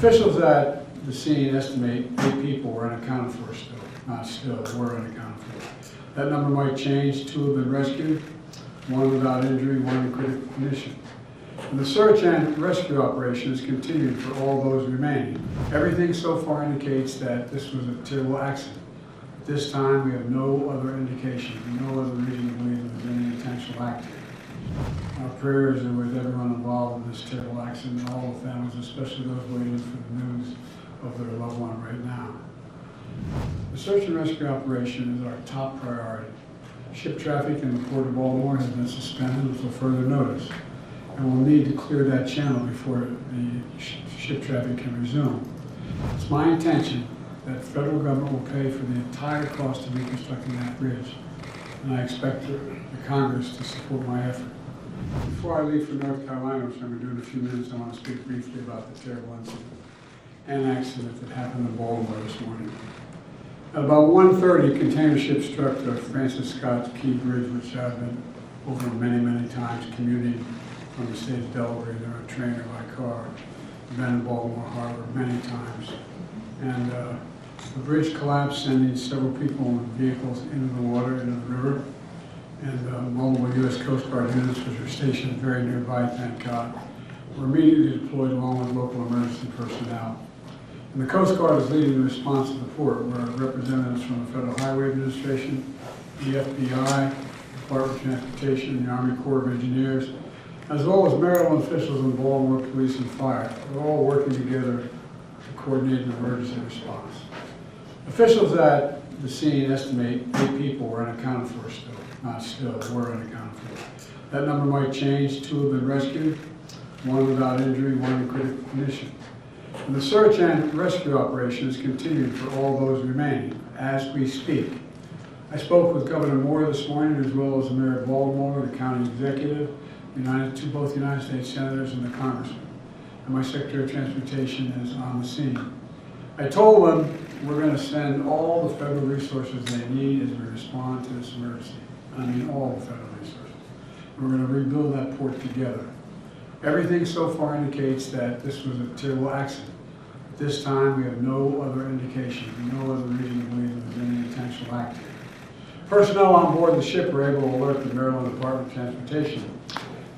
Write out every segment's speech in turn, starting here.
Officials at the scene estimate 8 people were unaccounted for were unaccounted for. That number might change. 2 have been rescued, 1 without injury, 1 in critical condition. And the search and rescue operation is continued for all those remaining. Everything so far indicates that this was a terrible accident. At this time, we have no other indication, no other reason to believe there was any intentional act here. Our prayers are with everyone involved in this terrible accident and all the families, especially those waiting for the news of their loved one right now. The search and rescue operation is our top priority. Ship traffic in the Port of Baltimore has been suspended until further notice, and we'll need to clear that channel before the ship traffic can resume. It's my intention that the federal government will pay for the entire cost of reconstructing that bridge, and I expect the Congress to support my effort. Before I leave for North Carolina, which I'm going to do in a few minutes, I want to speak briefly about the terrible incident and accident that happened in Baltimore this morning. At about 1:30, a container ship struck the Francis Scott Key Bridge, which I've been over many, many times, commuting from the state of Delaware, either on train or by car. I've been in Baltimore Harbor many times. And the bridge collapsed, sending several people and vehicles into the water, into the river. And multiple U.S. Coast Guard units, which were stationed very nearby, thank God, were immediately deployed along with local emergency personnel. And the Coast Guard is leading the response to the port, where representatives from the Federal Highway Administration, the FBI, Department of Transportation, the Army Corps of Engineers, as well as Maryland officials and Baltimore Police and Fire, are all working together to coordinate an emergency response. Officials at the scene estimate 8 people were unaccounted for were unaccounted for. That number might change. 2 have been rescued, 1 without injury, 1 in critical condition. And the search and rescue operation is continued for all those remaining as we speak. I spoke with Governor Moore this morning, as well as the Mayor of Baltimore, the County Executive, both United States Senators and the Congressman. And my Secretary of Transportation is on the scene. I told them we're going to send all the federal resources they need as we respond to this emergency. I mean all the federal resources. We're going to rebuild that port together. Everything so far indicates that this was a terrible accident. At this time, we have no other indication, no other reason to believe there was any intentional act here. Personnel on board the ship were able to alert the Maryland Department of Transportation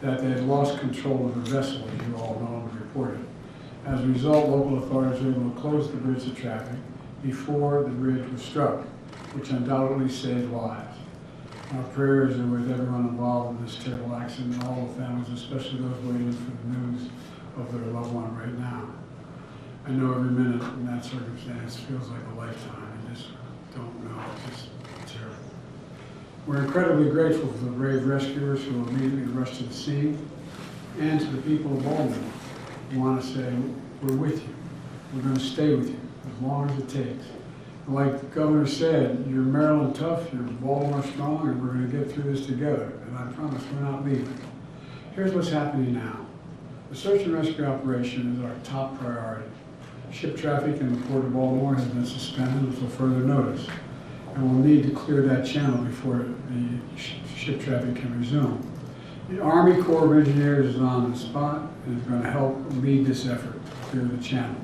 that they had lost control of the vessel, as you all know and reported. As a result, local authorities were able to close the bridge to traffic before the bridge was struck, which undoubtedly saved lives. Our prayers are with everyone involved in this terrible accident and all the families, especially those waiting for the news of their loved one right now. I know every minute in that circumstance feels like a lifetime. I just don't know. It's just terrible. We're incredibly grateful for the brave rescuers who immediately rushed to the scene, and to the people of Baltimore. We want to say, we're with you. We're going to stay with you as long as it takes. Like the governor said, you're Maryland tough, you're Baltimore strong, and we're going to get through this together. And I promise we're not leaving. Here's what's happening now. The search and rescue operation is our top priority. Ship traffic in the Port of Baltimore has been suspended until further notice, and we'll need to clear that channel before the ship traffic can resume. The Army Corps of Engineers is on the spot and is going to help lead this effort to clear the channel.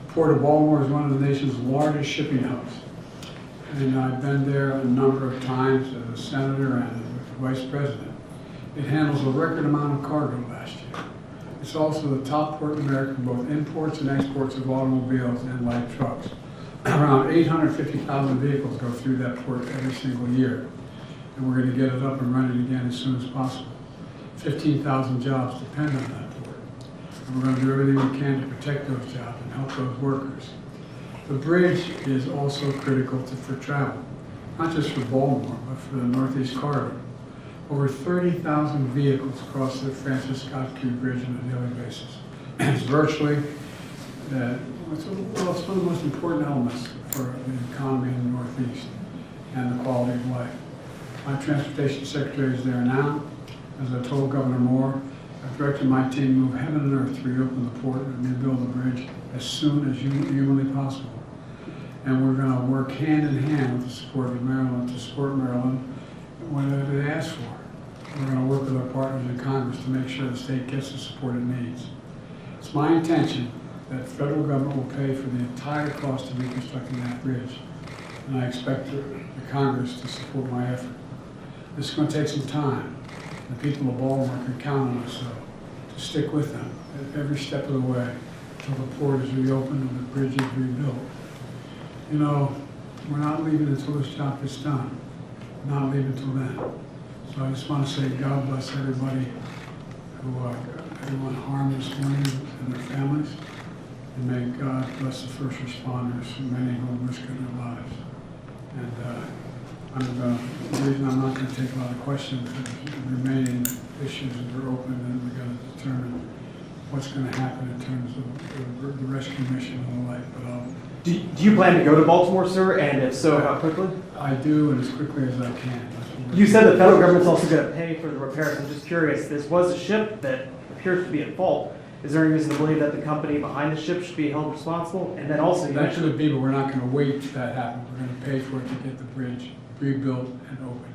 The Port of Baltimore is one of the nation's largest shipping hubs, and I've been there a number of times as a senator and as vice president. It handles a record amount of cargo last year. It's also the top port in America for both imports and exports of automobiles and light trucks. Around 850,000 vehicles go through that port every single year, and we're going to get it up and running again as soon as possible. 15,000 jobs depend on that port, and we're going to do everything we can to protect those jobs and help those workers. The bridge is also critical for travel, not just for Baltimore, but for the Northeast Corridor. Over 30,000 vehicles cross the Francis Scott Key Bridge on a daily basis. It's virtually, it's one of the most important elements for the economy in the Northeast and the quality of life. My transportation secretary is there now. As I told Governor Moore, I've directed my team to move heaven and earth to reopen the port and rebuild the bridge as soon as humanly possible. And we're going to work hand in hand with the support of Maryland to support Maryland whatever they ask for. We're going to work with our partners in Congress to make sure the state gets the support it needs. It's my intention that the federal government will pay for the entire cost of reconstructing that bridge. And I expect the Congress to support my effort. This is going to take some time. The people of Baltimore can count on us, though, to stick with them at every step of the way until the port is reopened and the bridge is rebuilt. You know, we're not leaving until this job is done. Not leaving until then. So I just want to say God bless everybody everyone harmed this morning and their families. And may God bless the first responders, many who are risking their lives. And the reason I'm not going to take a lot of questions is the remaining issues that are open, and we've got to determine what's going to happen in terms of the rescue mission and the like. But do you plan to go to Baltimore, sir? And if so, how quickly? I do, and as quickly as I can. You said the federal government's also going to pay for the repairs. I'm just curious, this was a ship that appears to be at fault. Is there any reason to believe that the company behind the ship should be held responsible? And then also, that could be, but we're not going to wait till that happens. We're going to pay for it to get the bridge rebuilt and open.